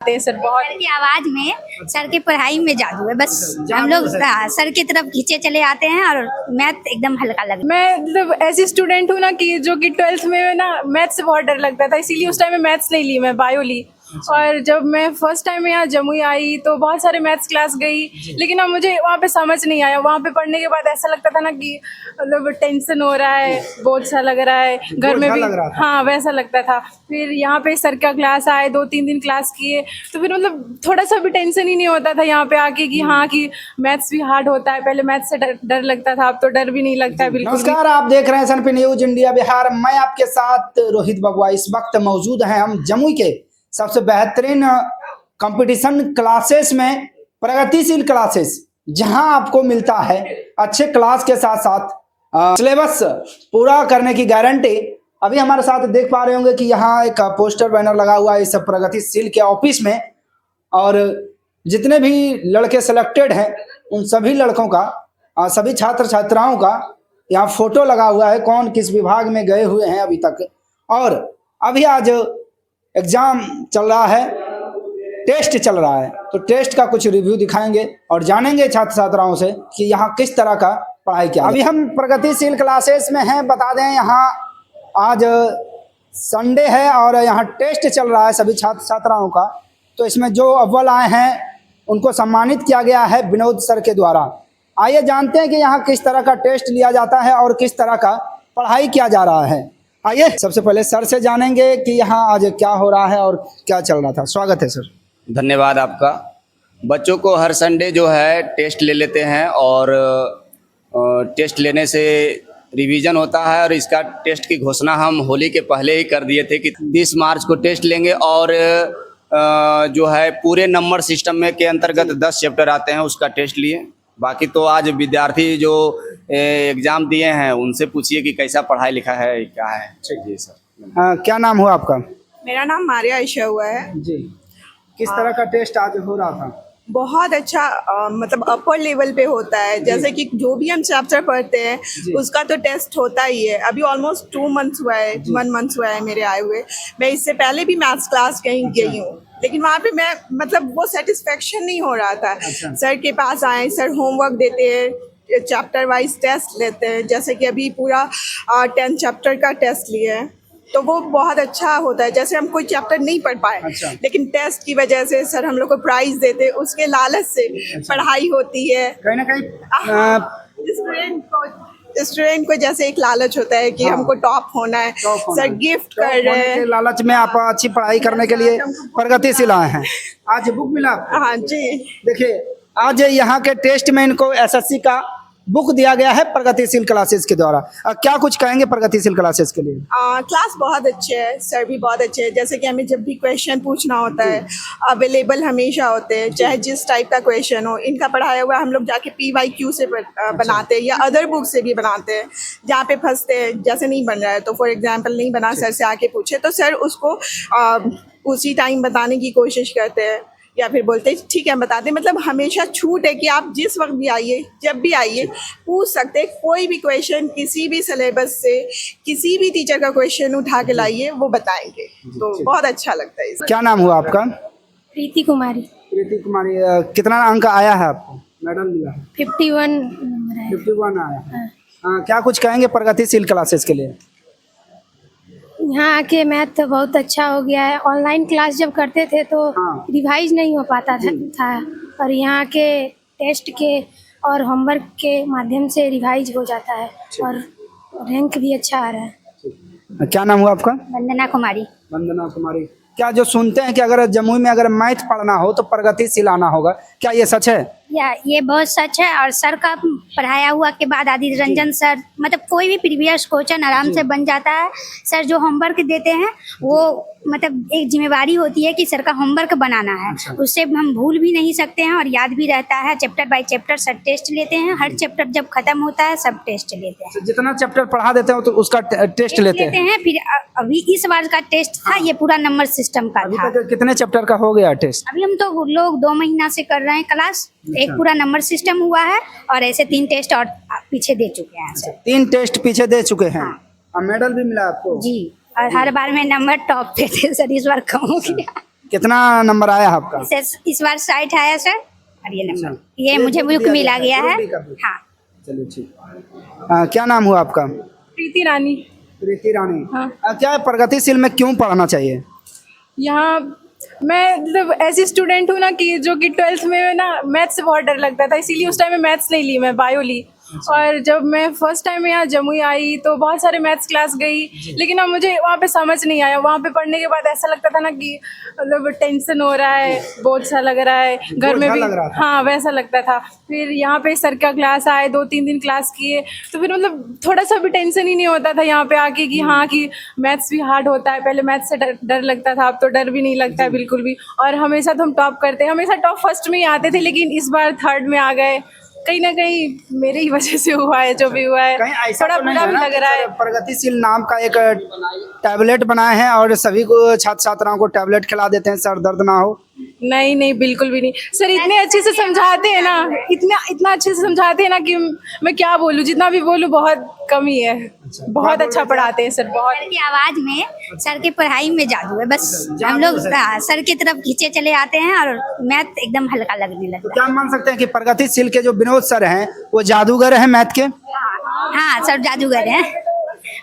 Sir बहुत sir की आवाज में, सर की पढ़ाई में जादू है। बस हम लोग सर की तरफ खींचे चले आते हैं और मैथ एकदम हल्का लगता है। मैं मतलब ऐसी स्टूडेंट हूँ ना कि जो कि 12th में ना मैथ्स से बहुत डर लगता था, इसीलिए उस टाइम में मैथ्स नहीं ली, मैं बायो ली। और जब मैं फर्स्ट टाइम यहाँ जमुई आई तो बहुत सारे मैथ्स क्लास गई, लेकिन अब मुझे वहाँ पे समझ नहीं आया। वहाँ पे पढ़ने के बाद ऐसा लगता था ना कि मतलब टेंशन हो रहा है, बोझ सा लग रहा है, घर में भी हाँ वैसा लगता था। फिर यहाँ पे सर का क्लास आए, 2-3 दिन क्लास किए तो फिर मतलब थोड़ा सा भी टेंशन ही नहीं होता था यहाँ पे आके कि हाँ कि मैथ्स भी हार्ड होता है। पहले मैथ्स से डर लगता था, अब तो डर भी नहीं लगता है बिल्कुल भी। नमस्कार, आप देख रहे हैं सन पे न्यूज इंडिया बिहार। मैं आपके साथ रोहित बबुआ। इस वक्त मौजूद हैं हम जमुई के सबसे बेहतरीन कंपटीशन क्लासेस में, प्रगतिशील क्लासेस, जहां आपको मिलता है अच्छे क्लास के साथ साथ सिलेबस पूरा करने की गारंटी। अभी हमारे साथ देख पा रहे होंगे कि यहाँ एक पोस्टर बैनर लगा हुआ है इस प्रगतिशील के ऑफिस में, और जितने भी लड़के सिलेक्टेड हैं उन सभी लड़कों का, सभी छात्र छात्राओं का यहाँ फोटो लगा हुआ है, कौन किस विभाग में गए हुए हैं अभी तक। और अभी आज एग्जाम चल रहा है, टेस्ट चल रहा है, तो टेस्ट का कुछ रिव्यू दिखाएंगे और जानेंगे छात्र छात्राओं से कि यहाँ किस तरह का पढ़ाई किया। अभी हम प्रगतिशील क्लासेस में हैं। बता दें यहाँ आज संडे है और यहाँ टेस्ट चल रहा है सभी छात्र छात्राओं का। तो इसमें जो अव्वल आए हैं उनको सम्मानित किया गया है विनोद सर के द्वारा। आइए जानते हैं कि यहाँ किस तरह का टेस्ट लिया जाता है और किस तरह का पढ़ाई किया जा रहा है। आइए सबसे पहले सर से जानेंगे कि यहाँ आज क्या हो रहा है और क्या चल रहा था। स्वागत है सर। धन्यवाद आपका। बच्चों को हर संडे जो है टेस्ट ले लेते हैं और टेस्ट लेने से रिवीजन होता है, और इसका टेस्ट की घोषणा हम होली के पहले ही कर दिए थे कि 30 मार्च को टेस्ट लेंगे। और जो है पूरे नंबर सिस्टम में के अंतर्गत 10 चैप्टर आते हैं, उसका टेस्ट लिए। बाकी तो आज विद्यार्थी जो एग्ज़ाम दिए हैं उनसे पूछिए कि कैसा पढ़ाई लिखा है, क्या है। जी सर। क्या नाम हुआ आपका? मेरा नाम मारिया आयशा हुआ है जी। किस तरह का टेस्ट आज हो रहा था? बहुत अच्छा मतलब अपर लेवल पे होता है। जैसे कि जो भी हम चैप्टर पढ़ते हैं उसका तो टेस्ट होता ही है। अभी ऑलमोस्ट 2 मंथ्स हुआ है, 1 मंथ हुआ है मेरे आए हुए। मैं इससे पहले भी मैथ्स क्लास कहीं गई हूँ, लेकिन वहाँ पे मैं मतलब वो सेटिस्फेक्शन नहीं हो रहा था। सर के पास आए, सर होमवर्क देते हैं, चैप्टर वाइज टेस्ट लेते हैं। जैसे कि अभी पूरा 10 चैप्टर का टेस्ट लिया है, तो वो बहुत अच्छा होता है। जैसे हम कोई चैप्टर नहीं पढ़ पाए, लेकिन टेस्ट की वजह से सर हम लोग को प्राइज देते हैं, उसके लालच से पढ़ाई होती है। कहीं ना कहीं स्टूडेंट को जैसे एक लालच होता है कि हमको टॉप होना है, सर गिफ्ट कर रहे हैं। लालच में आप अच्छी पढ़ाई करने के लिए प्रगतिशील आए हैं। आज बुक मिला आपको? हाँ जी। देखिए आज यहाँ के टेस्ट में इनको एसएससी का बुक दिया गया है प्रगतिशील क्लासेस के द्वारा। क्या कुछ कहेंगे प्रगतिशील क्लासेस के लिए? क्लास बहुत अच्छे है, सर भी बहुत अच्छे हैं। जैसे कि हमें जब भी क्वेश्चन पूछना होता है अवेलेबल हमेशा होते हैं, चाहे जिस टाइप का क्वेश्चन हो। इनका पढ़ाया हुआ हम लोग जाके PYQ से बनाते हैं या अदर बुक से भी बनाते हैं। जहाँ पे फंसते हैं, जैसे नहीं बन रहा है तो फॉर एग्जाम्पल नहीं बना, सर से आके पूछे तो सर उसको उसी टाइम बताने की कोशिश करते हैं, या फिर बोलते हैं ठीक है बता दें। मतलब हमेशा छूट है कि आप जिस वक्त भी आइए, जब भी आइए, पूछ सकते हैं कोई भी क्वेश्चन, किसी भी सिलेबस से, किसी भी टीचर का क्वेश्चन उठा के लाइए, वो बताएंगे। तो बहुत अच्छा लगता है। क्या नाम हुआ आपका? प्रीति कुमारी। प्रीति कुमारी। कितना अंक आया है आपको? मेडल मिला? 51 नंबर है। 51 आया है। क्या कुछ कहेंगे प्रगतिशील क्लासेस के लिए? यहाँ आके मैथ तो बहुत अच्छा हो गया है। ऑनलाइन क्लास जब करते थे तो रिवाइज नहीं हो पाता था, और यहाँ के टेस्ट के और होमवर्क के माध्यम से रिवाइज हो जाता है और रैंक भी अच्छा आ रहा है। क्या नाम हुआ आपका? वंदना कुमारी। वंदना कुमारी। क्या जो सुनते हैं कि अगर जमुई में अगर मैथ पढ़ना हो तो प्रगतिशील आना होगा, क्या ये सच है? या ये बहुत सच है। और सर का पढ़ाया हुआ के बाद आदि रंजन सर मतलब कोई भी प्रीवियस क्वेश्चन आराम से बन जाता है। सर जो होमवर्क देते हैं वो मतलब एक जिम्मेवारी होती है कि सर का होमवर्क बनाना है, उससे हम भूल भी नहीं सकते हैं और याद भी रहता है। Chapter by chapter sir test लेते हैं, हर चैप्टर जब खत्म होता है सब टेस्ट लेते हैं। जितना चैप्टर पढ़ा देते हो तो उसका टेस्ट लेते हैं। फिर अभी इस बार का टेस्ट था, ये पूरा नंबर सिस्टम का अभी था। तक कितने चैप्टर का हो गया टेस्ट? अभी हम तो लोग 2 महीना से कर रहे हैं क्लास। एक पूरा नंबर सिस्टम हुआ है और ऐसे 3 टेस्ट और पीछे दे चुके हैं सर। 3 टेस्ट पीछे दे चुके हैं। और मेडल भी मिला आपको? जी, और हर बार में नंबर टॉप पे थे सर, इस बार कम हो गया। कितना नंबर आया आपका? इस बार 60 आया सर, और ये नंबर अच्छा। ये मुझे बुक मिला गया है। जरूर भी कर दो। हाँ, चलिए ठीक। क्या नाम हुआ आपका? प्रीति रानी। प्रीति रानी। हाँ। क्या है, प्रगतिशील में क्यों पढ़ना चाहिए? यहाँ मैं मतलब ऐसी स्टूडेंट हूँ ना कि जो कि 12th में ना मैथ्स से बहुत डर लगता था, इसीलिए उस टाइम में मैथ्स नहीं ली, मैं बायो ली। और जब मैं फर्स्ट टाइम यहाँ जमुई आई तो बहुत सारे मैथ्स क्लास गई, लेकिन अब मुझे वहाँ पे समझ नहीं आया। वहाँ पे पढ़ने के बाद ऐसा लगता था ना कि मतलब टेंशन हो रहा है, बोझ सा लग रहा है, घर में बोझ भी लग रहा था। हाँ वैसा लगता था। फिर यहाँ पे सर का क्लास आए, 2-3 दिन क्लास किए तो फिर मतलब थोड़ा सा भी टेंशन ही नहीं होता था यहाँ पे आके कि हाँ कि मैथ्स भी हार्ड होता है। पहले मैथ्स से डर लगता था, अब तो डर भी नहीं लगता है बिल्कुल भी। और हमेशा तो हम टॉप करते हैं, हमेशा टॉप फर्स्ट में ही आते थे, लेकिन इस बार 3rd में आ गए। कहीं ना कहीं मेरे ही वजह से हुआ है जो भी हुआ है, कहीं ऐसा थोड़ा तो नहीं बुरा है भी ना लग कि रहा है। सर प्रगतिशील नाम का एक टैबलेट बनाए हैं और सभी को छात्र छात्राओं को टैबलेट खिला देते हैं सर दर्द ना हो? नहीं नहीं बिल्कुल भी नहीं सर, इतने अच्छे से समझाते हैं ना, इतना अच्छे से समझाते हैं ना कि मैं क्या बोलूँ, जितना भी बोलूँ बहुत कम ही है। बहुत अच्छा पढ़ाते हैं सर, बहुत। सर की आवाज में, सर की पढ़ाई में जादू है। बस हम लोग सर की तरफ खींचे चले आते हैं और मैथ एकदम हल्का लगने तो लगता है। क्या मान सकते हैं कि प्रगतिशील के जो विनोद सर हैं वो जादूगर हैं मैथ के? हाँ, सर जादूगर हैं,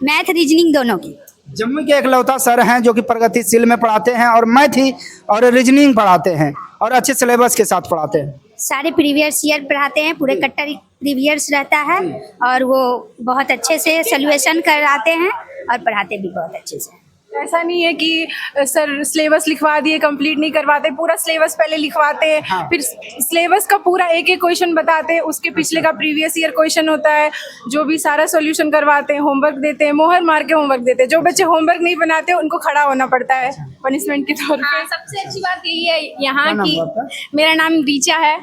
मैथ रीजनिंग दोनों की। जम्मू के एकलौता सर हैं जो कि प्रगतिशील में पढ़ाते हैं और मैथ ही और रीजनिंग पढ़ाते हैं और अच्छे सिलेबस के साथ पढ़ाते हैं। सारे प्रीवियस ईयर पढ़ाते हैं, पूरे कट्टर प्रीवियस रहता है और वो बहुत अच्छे से सोल्यूशन कराते हैं और पढ़ाते भी बहुत अच्छे से। ऐसा नहीं है कि सर सिलेबस लिखवा दिए, कंप्लीट नहीं करवाते, पूरा सिलेबस पहले लिखवाते हैं। हाँ। फिर सिलेबस का पूरा एक एक क्वेश्चन बताते हैं, उसके पिछले का प्रीवियस ईयर क्वेश्चन होता है, जो भी सारा सॉल्यूशन करवाते हैं, होमवर्क देते हैं, मोहर मार के होमवर्क देते हैं। जो बच्चे होमवर्क नहीं बनाते उनको खड़ा होना पड़ता है पनिशमेंट के तौर पे। हाँ, सबसे अच्छी बात यही है यहाँ क्या नाम की। हुआ आपका? मेरा नाम रीचा है।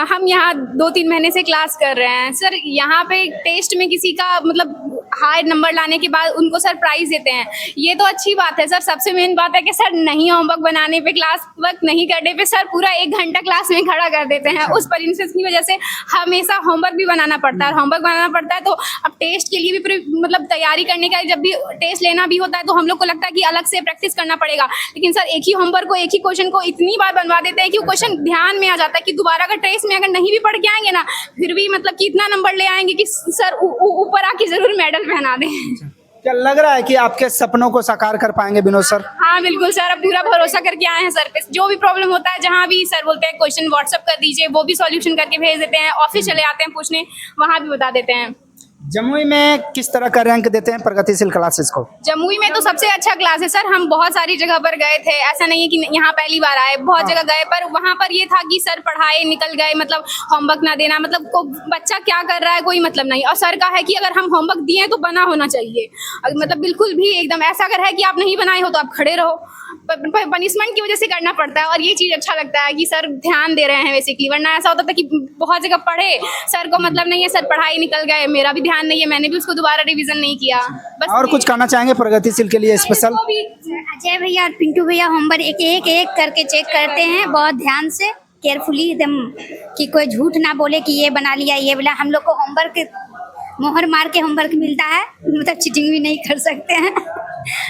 हम यहाँ 2-3 महीने से क्लास कर रहे हैं सर। यहाँ पे टेस्ट में किसी का मतलब हाई नंबर लाने के बाद उनको सर प्राइज देते हैं, ये तो अच्छी बात है सर। सबसे मेन बात है कि सर नहीं होमवर्क बनाने पे, क्लास वर्क नहीं करने पे सर पूरा 1 घंटा क्लास में खड़ा कर देते हैं। उस प्रिंसिपल की वजह से हमेशा होमवर्क भी बनाना पड़ता है, और होमवर्क बनाना पड़ता है तो अब टेस्ट के लिए भी पूरी मतलब तैयारी करने का, जब भी टेस्ट लेना भी होता है तो हम लोग को लगता है कि अलग से प्रैक्टिस करना पड़ेगा, लेकिन सर एक ही होमवर्क को, एक ही क्वेश्चन को इतनी बार बनवा देते हैं कि वो क्वेश्चन ध्यान में आ जाता है कि दोबारा अगर टेस्ट में अगर नहीं भी पढ़ के आएंगे ना, फिर भी मतलब कि इतना नंबर ले आएंगे कि सर ऊपर आके जरूर मेडल पहना दें। क्या लग रहा है कि आपके सपनों को साकार कर पाएंगे विनोद सर? हाँ बिल्कुल सर, अब पूरा भरोसा करके आए हैं सर पे। जो भी प्रॉब्लम होता है, जहाँ भी सर बोलते हैं क्वेश्चन व्हाट्सअप कर दीजिए, वो भी सॉल्यूशन करके भेज देते हैं। ऑफिस चले आते हैं पूछने, वहाँ भी बता देते हैं। जमुई में किस तरह का रैंक देते हैं प्रगतिशील क्लासेस को? जमुई में तो सबसे अच्छा क्लास है सर। हम बहुत सारी जगह पर गए थे, ऐसा नहीं है कि यहाँ पहली बार आए, बहुत जगह गए, पर वहाँ पर ये था कि सर पढ़ाए निकल गए, मतलब होमवर्क ना देना, मतलब बच्चा क्या कर रहा है कोई मतलब नहीं। और सर का है कि अगर हम होमवर्क दिए तो बना होना चाहिए, मतलब बिल्कुल भी एकदम ऐसा अगर है कि आप नहीं बनाए हो तो आप खड़े रहो, पनिशमेंट की वजह से करना पड़ता है। और ये चीज़ अच्छा लगता है कि सर ध्यान दे रहे हैं बेसिकली, वरना ऐसा होता था कि बहुत जगह पढ़े, सर को मतलब नहीं है, सर पढ़ाई निकल गए, मेरा भी ध्यान नहीं है, मैंने भी उसको दोबारा रिवीजन नहीं किया। बस और कुछ कहना चाहेंगे प्रगतिशील के लिए स्पेशल? इसको भी अजय भैया और पिंटू भैया होमवर्क एक करके चेक करते हैं बहुत ध्यान से, केयरफुली एकदम, कि कोई झूठ ना बोले कि ये बना लिया ये बोला। हम लोग को होमवर्क मोहर मार के होमवर्क मिलता है, मतलब चीटिंग भी नहीं कर सकते हैं।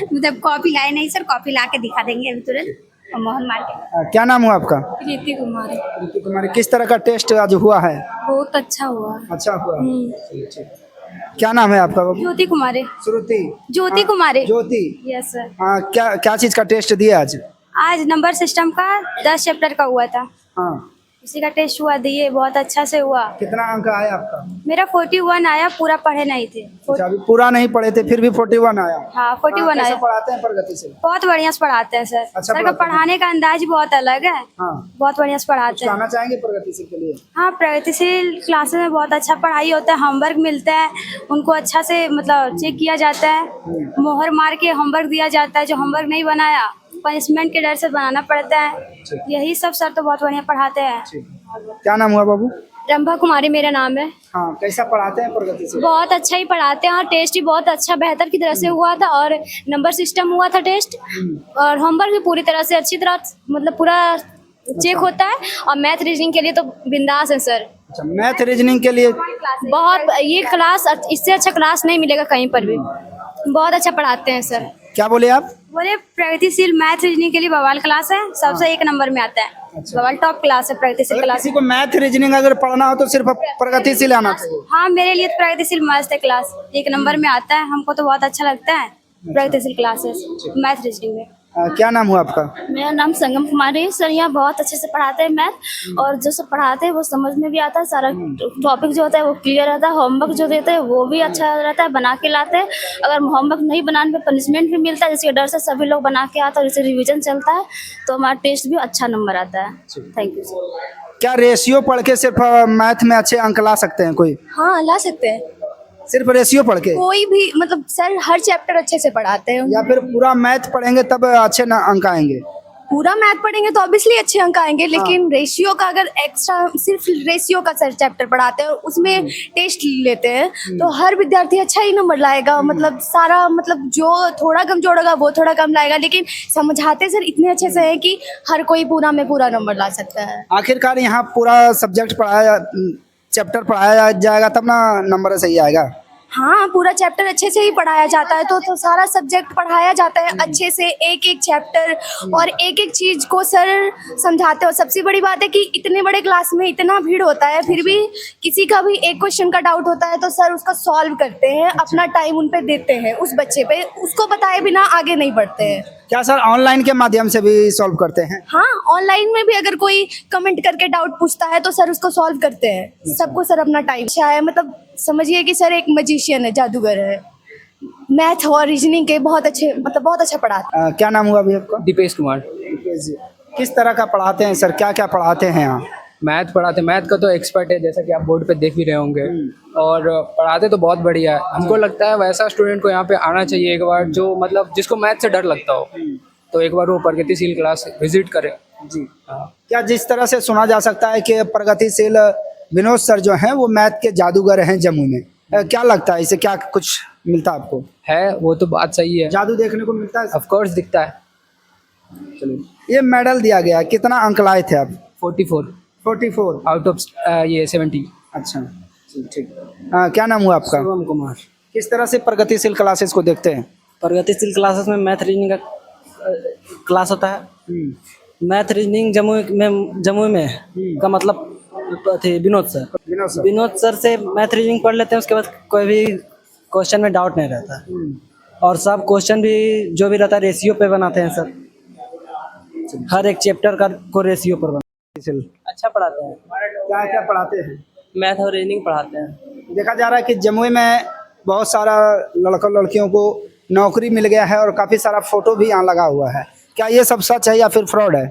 मतलब कॉपी लाए नहीं सर, कॉपी ला के दिखा देंगे अभी तुरंत, और मोहर मार के। क्या नाम हुआ आपका? प्रीति कुमारी। प्रीति कुमारी। किस तरह का टेस्ट आज हुआ है? बहुत अच्छा हुआ। अच्छा हुआ। चलिए, ठीक। क्या नाम है आपका बाबू? ज्योति कुमारी। श्रुति। ज्योति कुमारी। ज्योति। Yes sir. क्या क्या चीज का टेस्ट दिया आज? आज नंबर सिस्टम का 10 चैप्टर का हुआ था, हाँ, उसी का टेस्ट हुआ, दिए, बहुत अच्छा से हुआ। कितना अंक आया आपका? मेरा 41 आया, पूरा पढ़े नहीं थे। अच्छा, अभी पूरा नहीं पढ़े थे फिर भी 41 आया? हाँ 41 कैसे आया। पढ़ाते हैं प्रगतिशील? बहुत बढ़िया से पढ़ाते हैं सर। अच्छा सर का पढ़ाते हैं। पढ़ाने का अंदाज बहुत अलग है, हाँ, बहुत बढ़िया से पढ़ाते हैं। कहना चाहेंगे प्रगतिशील के लिए? हाँ, प्रगतिशील क्लासेस में बहुत अच्छा पढ़ाई होता है, होमवर्क मिलता है, उनको अच्छा से मतलब चेक किया जाता है, मोहर मार के होमवर्क दिया जाता है। जो होमवर्क नहीं बनाया पनिशमेंट के डर से बनाना पड़ता है। यही सब सर तो बहुत बढ़िया पढ़ाते हैं। क्या नाम हुआ बाबू? रंभा कुमारी मेरा नाम है। हाँ, कैसा पढ़ाते हैं प्रगतिशील? बहुत अच्छा ही पढ़ाते हैं, और टेस्ट भी बहुत अच्छा बेहतर की तरह से हुआ था, और नंबर सिस्टम हुआ था टेस्ट, और होमवर्क भी पूरी तरह से अच्छी तरह मतलब पूरा चेक होता है। और मैथ रीजनिंग के लिए तो बिंदास है सर। अच्छा, मैथ रीजनिंग के लिए बहुत ये क्लास, इससे अच्छा क्लास नहीं मिलेगा कहीं पर भी, बहुत अच्छा पढ़ाते हैं सर। क्या बोले आप? बोले प्रगतिशील मैथ रीजनिंग के लिए बवाल क्लास है, सबसे एक नंबर में आता है। बवाल टॉप क्लास है प्रगतिशील अगर क्लास। किसी को मैथ रीजनिंग अगर पढ़ना हो तो सिर्फ प्रगतिशील आना चाहिए। हाँ, मेरे लिए तो प्रगतिशील मस्त है क्लास, एक नंबर में आता है, हमको तो बहुत अच्छा लगता है प्रगतिशील क्लासेस मैथ रीजनिंग में। क्या नाम हुआ आपका? मेरा नाम संगम कुमारी है सर। यहाँ बहुत अच्छे से पढ़ाते हैं मैथ, और जो सब पढ़ाते हैं वो समझ में भी आता है, सारा टॉपिक जो होता है वो क्लियर रहता है। होमवर्क जो देते हैं वो भी अच्छा रहता है, बना के लाते हैं। अगर होमवर्क नहीं बनाने पे पनिशमेंट भी मिलता है, जिसके डर से सभी लोग बना के आते हैं, जैसे रिविजन चलता है तो हमारा टेस्ट भी अच्छा नंबर आता है। Thank you sir. क्या रेशियो पढ़ के सिर्फ मैथ में अच्छे अंक ला सकते हैं कोई? हाँ, ला सकते हैं। सिर्फ रेशियो पढ़ के? कोई भी, मतलब सर हर चैप्टर अच्छे से पढ़ाते हैं। या फिर पूरा मैथ पढ़ेंगे तब अच्छे अंक आएंगे? पूरा मैथ पढ़ेंगे तो ऑब्वियसली अच्छे अंक आएंगे, लेकिन रेशियो का अगर एक्स्ट्रा सिर्फ रेशियो का सर चैप्टर पढ़ाते हैं और उसमें टेस्ट लेते हैं तो हर विद्यार्थी अच्छा ही नंबर लाएगा। मतलब सारा, मतलब जो थोड़ा कम जोड़ेगा वो थोड़ा कम लाएगा, लेकिन समझाते सर इतने अच्छे से है कि हर कोई पूरा में पूरा नंबर ला सकता है। आखिरकार यहाँ पूरा सब्जेक्ट पढ़ाया, चैप्टर पढ़ाया जाएगा तब ना नंबर सही आएगा? हाँ, पूरा चैप्टर अच्छे से ही पढ़ाया जाता है, तो सारा सब्जेक्ट पढ़ाया जाता है अच्छे से, एक एक चैप्टर और एक एक चीज को सर समझाते हो। सबसे बड़ी बात है कि इतने बड़े क्लास में इतना भीड़ होता है, फिर भी किसी का भी एक क्वेश्चन का डाउट होता है तो सर उसका सॉल्व करते हैं, अपना टाइम उन पे देते हैं, उस बच्चे पे, उसको बताए बिना आगे नहीं बढ़ते हैं। क्या सर ऑनलाइन के माध्यम से भी सॉल्व करते हैं? हाँ, ऑनलाइन में भी अगर कोई कमेंट करके डाउट पूछता है तो सर उसको सॉल्व करते हैं। सबको सर अपना टाइम अच्छा है, मतलब समझिए कि सर एक मैजिशियन है, जादूगर है। मैथ और रीजनिंग के बहुत अच्छे, मतलब बहुत अच्छा पढ़ाते हैं। क्या नाम हुआ अभी आपका? दीपेश कुमार। किस तरह का पढ़ाते हैं सर, क्या क्या पढ़ाते हैं यहाँ? मैथ पढ़ाते हैं, मैथ का तो एक्सपर्ट है, जैसा कि आप बोर्ड पे देख भी रहे होंगे, और पढ़ाते तो बहुत बढ़िया है। हमको लगता है वैसा स्टूडेंट को यहाँ पे आना चाहिए एक बार, जो मतलब जिसको मैथ से डर लगता हो, तो एक बार वो प्रगतिशील क्लास विजिट करे। जी हाँ। क्या जिस तरह से सुना जा सकता है कि प्रगतिशील विनोद सर जो हैं वो मैथ के जादूगर हैं जम्मू में, क्या लगता है इससे, क्या कुछ मिलता है आपको? है, वो तो बात सही है, जादू देखने को मिलता है? ऑफ कोर्स दिखता है। चलिए, ये मेडल दिया गया, कितना अंक लाए थे आप? 44 आउट ऑफ ये 70। अच्छा, ठीक। क्या नाम हुआ आपका? शुभम कुमार। किस तरह से प्रगतिशील क्लासेस को देखते हैं? प्रगतिशील क्लासेस में मैथ रीजनिंग का क्लास होता है। मैथ रीजनिंग जम्मू में का मतलब थे विनोद सर से मैथ रीजनिंग पढ़ लेते हैं, उसके बाद कोई भी क्वेश्चन में डाउट नहीं रहता, और सब क्वेश्चन भी जो भी रहता है रेशियो पे बनाते हैं सर। हर एक चैप्टर का को रेशियो पर अच्छा पढ़ाते हैं। क्या क्या पढ़ाते हैं? मैथ और रीजनिंग पढ़ाते हैं। देखा जा रहा है कि जमुई में बहुत सारा लड़कों लड़कियों को नौकरी मिल गया है और काफ़ी सारा फोटो भी यहाँ लगा हुआ है, क्या ये सब सच है या फिर फ्रॉड है?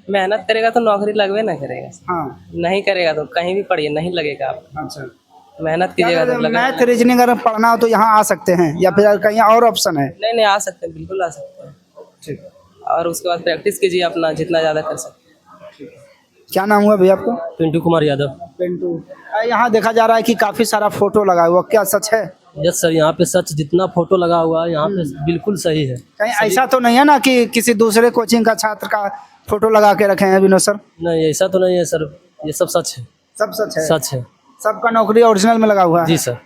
मेहनत करेगा तो नौकरी लगवे ना करेगा। हाँ। नहीं करेगा तो कहीं भी पढ़िए नहीं लगेगा आप। अच्छा, मेहनत कीजिएगा तो लगेगा। मैथ रीजनिंग अगर पढ़ना हो तो यहाँ आ सकते हैं या फिर कहीं और ऑप्शन है? नहीं, आ सकते हैं, बिल्कुल आ सकते हैं। ठीक। और उसके बाद प्रैक्टिस कीजिए अपना, जितना ज़्यादा कर सकते। क्या नाम हुआ भैया आपका? पिंटू कुमार यादव। पिंटू। यहाँ देखा जा रहा है कि काफ़ी सारा फोटो लगा हुआ, क्या सच है? यस सर, यहाँ पे सच जितना फोटो लगा हुआ है यहाँ पे बिल्कुल सही है। कहीं ऐसा तो नहीं है ना कि किसी दूसरे कोचिंग का छात्र का फोटो लगा के रखे हैं विनोद सर? नहीं, ऐसा तो नहीं है सर, ये सब सच है। सब सच है? सच है। सबका नौकरी ओरिजिनल में लगा हुआ है? जी सर।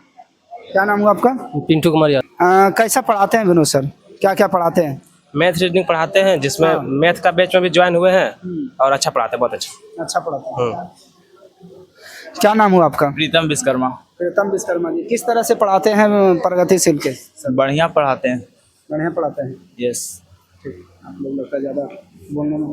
क्या नाम हुआ आपका? पिंटू कुमार यादव। कैसा पढ़ाते हैं विनोद सर, क्या क्या पढ़ाते हैं? मैथ रीजनिंग पढ़ाते हैं, जिसमें मैथ का बैच में भी ज्वाइन हुए हैं, और अच्छा पढ़ाते हैं, बहुत अच्छा पढ़ाते हैं। क्या नाम हुआ आपका? प्रीतम विश्वकर्मा। प्रीतम विश्वकर्मा जी, किस तरह से पढ़ाते हैं प्रगतिशील के? बढ़िया पढ़ाते हैं। बढ़िया पढ़ाते हैं। यस। ठीक, आप लोग लगता ज़्यादा बोलने में